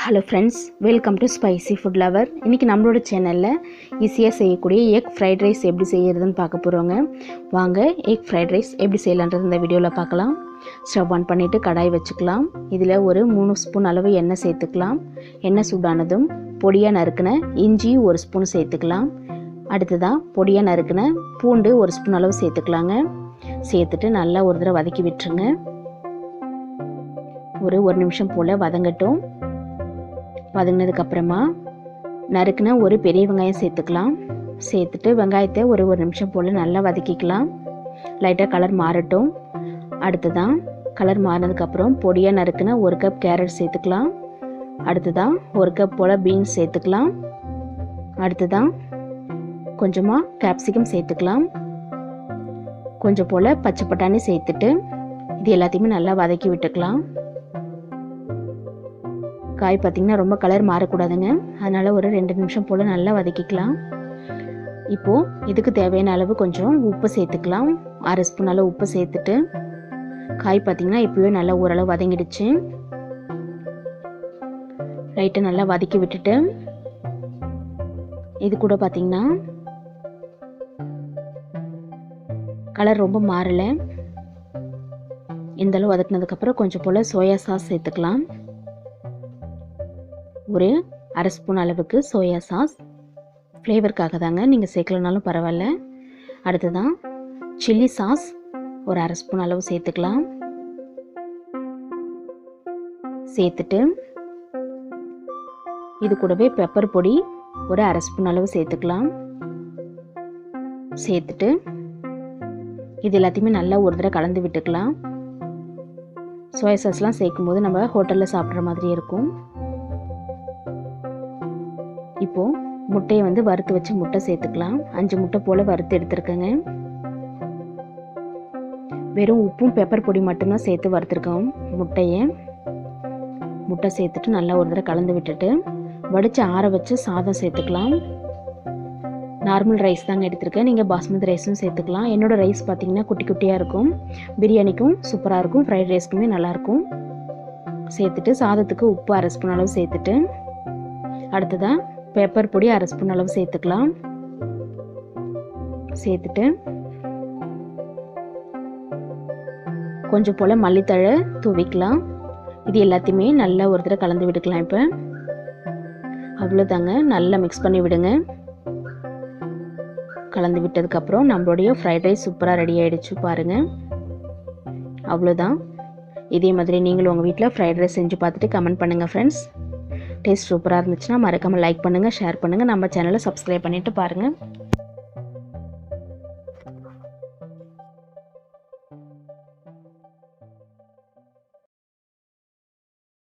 Hello friends, welcome to spicy food lower. இன்றைக்கி நம்மளோட சேனலில் ஈஸியாக செய்யக்கூடிய எக் ஃப்ரைட் ரைஸ் எப்படி செய்கிறதுன்னு பார்க்க போகிறோங்க. வாங்க எக் ஃப்ரைட் ரைஸ் எப்படி செய்யலான்றது இந்த வீடியோவில் பார்க்கலாம். ஸ்டவ் ஆன் பண்ணிவிட்டு கடாய் வச்சுக்கலாம். இதில் ஒரு 3 ஸ்பூன் அளவு எண்ணெய் சேர்த்துக்கலாம். எண்ணெய் சூடானதும் பொடியாக நறுக்கின இஞ்சி 1 ஸ்பூன் சேர்த்துக்கலாம். அடுத்ததான் பொடியாக நறுக்கின பூண்டு 1 ஸ்பூன் அளவு சேர்த்துக்கலாங்க. சேர்த்துட்டு நல்லா ஒரு தடவை வதக்கி விட்டுருங்க. ஒரு நிமிஷம் போல் வதங்கட்டும். வதங்கினதுக்கப்புறமா நறுக்குன ஒரு பெரிய வெங்காயம் சேர்த்துக்கலாம். சேர்த்துட்டு வெங்காயத்தை ஒரு நிமிஷம் போல் நல்லா வதக்கிக்கலாம். லைட்டாக கலர் மாறட்டும். அடுத்ததான் கலர் மாறினதுக்கப்புறம் பொடியாக நறுக்குன 1 கப் கேரட் சேர்த்துக்கலாம். அடுத்ததான் 1 கப் போல் பீன்ஸ் சேர்த்துக்கலாம். அடுத்ததான் கொஞ்சமாக கேப்சிகம் சேர்த்துக்கலாம். கொஞ்சம் போல் பச்சை பட்டாணி சேர்த்துட்டு இது எல்லாத்தையுமே நல்லா வதக்கி விட்டுக்கலாம். காய் பார்த்திங்கன்னா ரொம்ப கலர் மாறக்கூடாதுங்க, அதனால் ஒரு 2 நிமிஷம் போல் நல்லா வதக்கிக்கலாம். இப்போது இதுக்கு தேவையான அளவு கொஞ்சம் உப்பு சேர்த்துக்கலாம். 1/2 ஸ்பூன் அளவு உப்பு சேர்த்துட்டு காய் பார்த்திங்கன்னா இப்போவே நல்லா ஓரளவு வதங்கிடுச்சு. லைட்டை நல்லா வதக்கி விட்டுட்டு இது கூட பார்த்திங்கன்னா கலர் ரொம்ப மாறலை. இந்தளவு வதக்கினதுக்கப்புறம் கொஞ்சம் போல் சோயா சாஸ் சேர்த்துக்கலாம். ஒரு 1/2 ஸ்பூன் அளவுக்கு சோயா சாஸ் ஃப்ளேவருக்காக தாங்க, நீங்கள் சேர்க்கலனாலும் பரவாயில்ல. அடுத்ததான் சில்லி சாஸ் ஒரு 1/2 ஸ்பூன் அளவு சேர்த்துக்கலாம். சேர்த்துட்டு இது கூடவே பெப்பர் பொடி ஒரு 1/2 ஸ்பூன் அளவு சேர்த்துக்கலாம். சேர்த்துட்டு இது எல்லாத்தையுமே நல்லா ஒரு தடவை கலந்து விட்டுக்கலாம். சோயா சாஸ்லாம் சேர்க்கும்போது நம்ம ஹோட்டலில் சாப்பிட்ற மாதிரி இருக்கும். இப்போது முட்டையை வறுத்து வச்ச முட்டை சேர்த்துக்கலாம். 5 முட்டை போல் வறுத்து எடுத்துருக்கேங்க. வெறும் உப்பும் பெப்பர் பொடி மட்டும்தான் சேர்த்து வறுத்துருக்கோம் முட்டை சேர்த்துட்டு நல்லா ஒரு தடவை கலந்து விட்டுட்டு வடித்து ஆற வச்சு சாதம் சேர்த்துக்கலாம். நார்மல் ரைஸ் தாங்க எடுத்திருக்கேன், நீங்கள் பாஸ்மதி ரைஸும் சேர்த்துக்கலாம். என்னோடய ரைஸ் பார்த்திங்கன்னா குட்டி குட்டியாக இருக்கும். பிரியாணிக்கும் சூப்பராக இருக்கும், ஃப்ரைட் ரைஸ்க்குமே நல்லாயிருக்கும். சேர்த்துட்டு சாதத்துக்கு உப்பு 1/2 ஸ்பூன் அளவு சேர்த்துட்டு அடுத்ததான் பெப்பர் பொடி 1/2 ஸ்பூன் அளவு சேர்த்துக்கலாம். சேர்த்துட்டு கொஞ்சம் போல் மல்லித்தழை தூவிக்கலாம். இது எல்லாத்தையுமே நல்லா ஒரு தடவை கலந்து விட்டுக்கலாம். இப்போ அவ்வளோதாங்க, நல்லா மிக்ஸ் பண்ணி விடுங்க. கலந்து விட்டதுக்கப்புறம் நம்மளுடைய ஃப்ரைட் ரைஸ் சூப்பராக ரெடி ஆகிடுச்சு பாருங்கள். அவ்வளோதான். இதே மாதிரி நீங்களும் உங்கள் வீட்டில் ஃப்ரைட் ரைஸ் செஞ்சு பார்த்துட்டு கமெண்ட் பண்ணுங்கள் ஃப்ரெண்ட்ஸ். டேஸ்ட் சூப்பராக இருந்துச்சுன்னா மறக்காமல் லைக் பண்ணுங்கள், ஷேர் பண்ணுங்கள், நம்ம சேனலை சப்ஸ்கிரைப் பண்ணிவிட்டு பாருங்கள்.